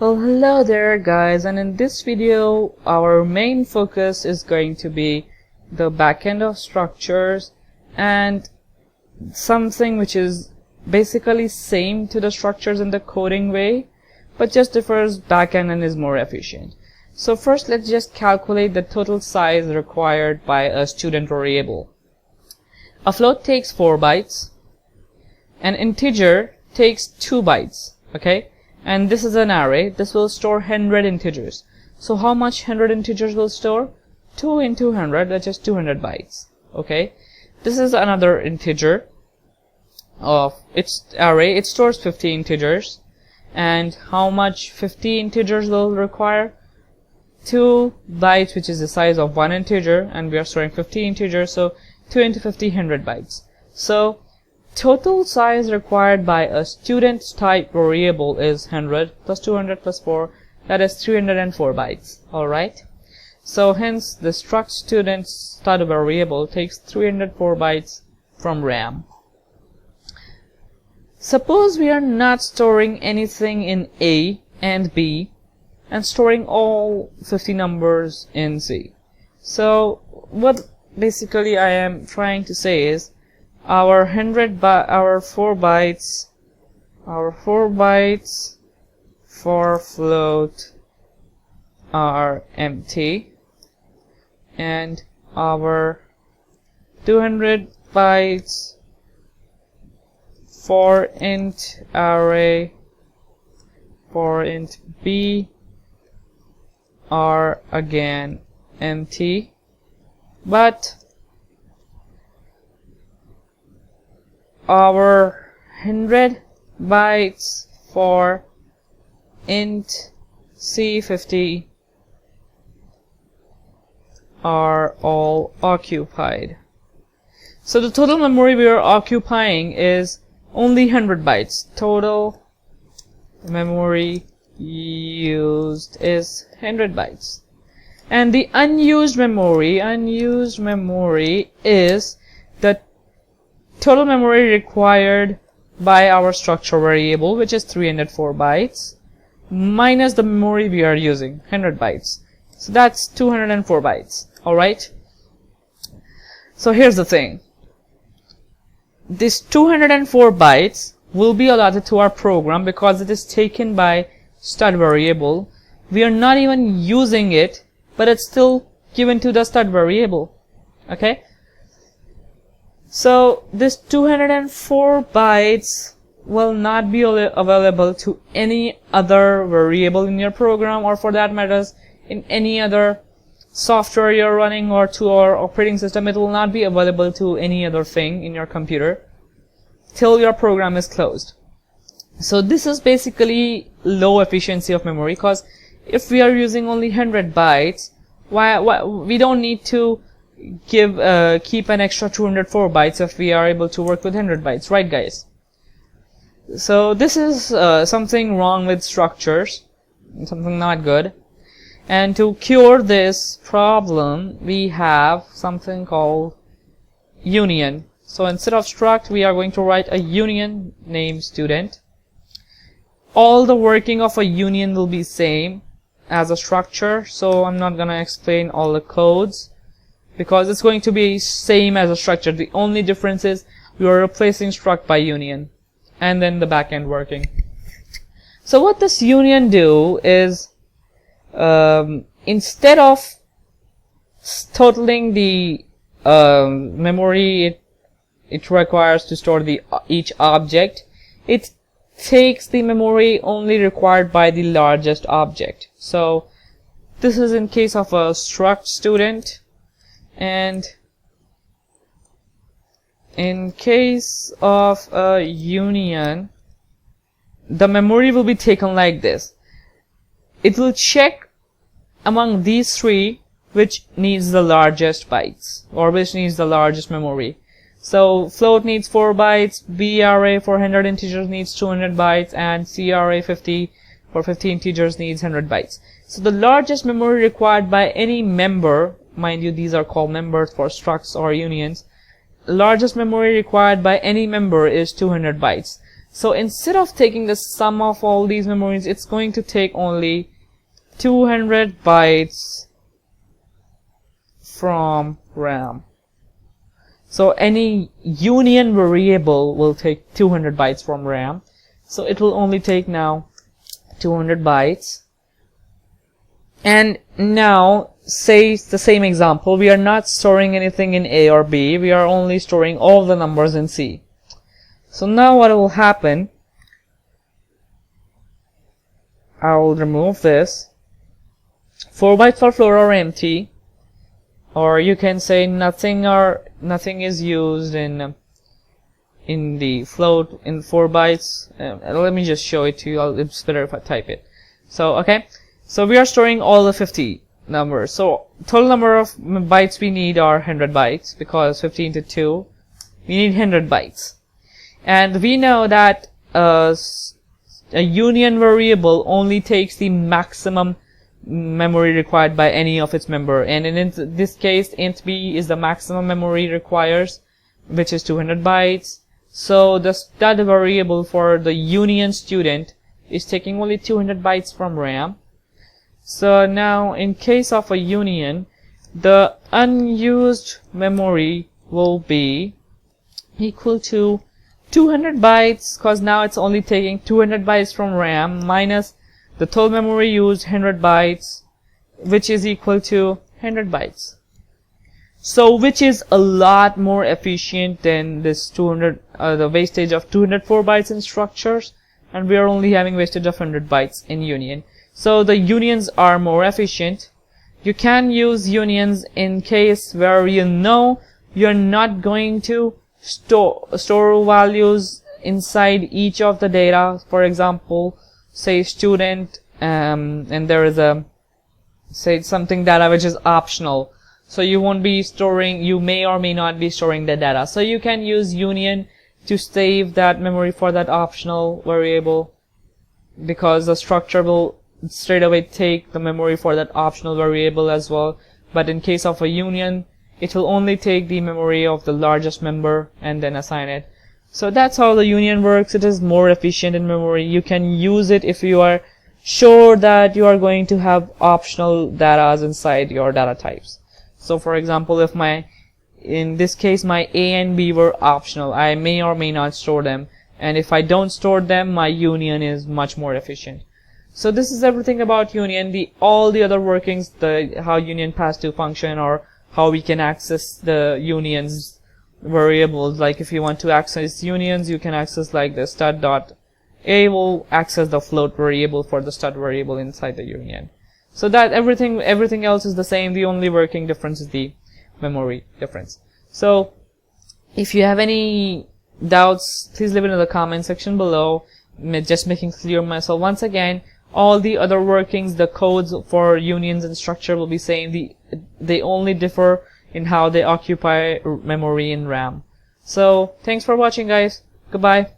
Well, hello there guys, and in this video our main focus is going to be the backend of structures and something which is basically same to the structures in the coding way but just differs backend and is more efficient. So first let's just calculate the total size required by a student variable. A float takes 4 bytes, an integer takes 2 bytes, okay? And this is an array. This will store 100 integers. So how much 100 integers will store? 2 into 100, that's just 200 bytes. Okay. This is another integer of its array. It stores 50 integers. And how much 50 integers will require? 2 bytes, which is the size of one integer, and we are storing 50 integers. So 2 into 50, 100 bytes. So total size required by a student type variable is 100 plus 200 plus 4, that is 304 bytes. Alright, so hence the struct student start variable takes 304 bytes from RAM. Suppose we are not storing anything in A and B and storing all 50 numbers in C. So what basically I am trying to say is our 4 bytes for float are empty, and our 200 bytes for int array for int b are again empty, but our 100 bytes for int c50 are all occupied. So the total memory we are occupying is only 100 bytes. Total memory used is 100 bytes. And the unused memory is the total memory required by our structure variable, which is 304 bytes, minus the memory we are using, 100 bytes. So that's 204 bytes. Alright? So here's the thing. This 204 bytes will be allotted to our program because it is taken by stud variable. We are not even using it, but it's still given to the stud variable. Okay? So this 204 bytes will not be available to any other variable in your program, or for that matter in any other software you're running, or to our operating system. It will not be available to any other thing in your computer till your program is closed. So this is basically low efficiency of memory, because if we are using only 100 bytes, why we don't need to keep an extra 204 bytes if we are able to work with 100 bytes, right guys? So this is something wrong with structures, something not good. And to cure this problem, we have something called union. So instead of struct, we are going to write a union named student. All the working of a union will be same as a structure, so I'm not gonna explain all the codes, because it's going to be same as a structure. The only difference is we are replacing struct by union, and then the backend working. So what this union do is, instead of totaling the memory it requires to store each object, it takes the memory only required by the largest object. So this is in case of a struct student. And in case of a union, the memory will be taken like this. It will check among these three which needs the largest bytes, or which needs the largest memory. So float needs 4 bytes, B array for 100 integers needs 200 bytes, and C array 50 for 50 integers needs 100 bytes. So the largest memory required by any member, mind you these are called members for structs or unions, largest memory required by any member is 200 bytes. So instead of taking the sum of all these memories, it's going to take only 200 bytes from RAM. So any union variable will take 200 bytes from RAM. So it will only take now 200 bytes. And now, say the same example, we are not storing anything in A or B, we are only storing all the numbers in C. So now what will happen, I will remove this. 4 bytes per floor are empty, or you can say nothing is used in the float in 4 bytes. Let me just show it to you. It's better if I type it. So okay, so we are storing all the 50 numbers. So total number of bytes we need are 100 bytes, because 50 into 2, we need 100 bytes. And we know that a union variable only takes the maximum memory required by any of its member, and in this case int b is the maximum memory requires, which is 200 bytes. So the stud variable for the union student is taking only 200 bytes from RAM. So now in case of a union, the unused memory will be equal to 200 bytes, because now it's only taking 200 bytes from RAM, minus the total memory used, 100 bytes, which is equal to 100 bytes. So which is a lot more efficient than this the wastage of 204 bytes in structures, and we are only having wastage of 100 bytes in union. So the unions are more efficient. You can use unions in case where you know you're not going to store values inside each of the data. For example, say student, and there is a something data which is optional, so you won't be storing, you may or may not be storing the data. So you can use union to save that memory for that optional variable, because the structure will straight away take the memory for that optional variable as well. But in case of a union, it will only take the memory of the largest member and then assign it. So that's how the union works. It is more efficient in memory. You can use it if you are sure that you are going to have optional data inside your data types. So for example, if in this case my A and B were optional, I may or may not store them, and if I don't store them, my union is much more efficient. So this is everything about union. All the other workings, how union pass to function, or how we can access the unions variables. Like if you want to access unions, you can access like the stud.a will access the float variable for the stud variable inside the union. So that everything else is the same. The only working difference is the memory difference. So if you have any doubts, please leave it in the comment section below. Just making clear myself once again, all the other workings, the codes for unions and structure will be same. They only differ in how they occupy memory in RAM. So thanks for watching, guys. Goodbye.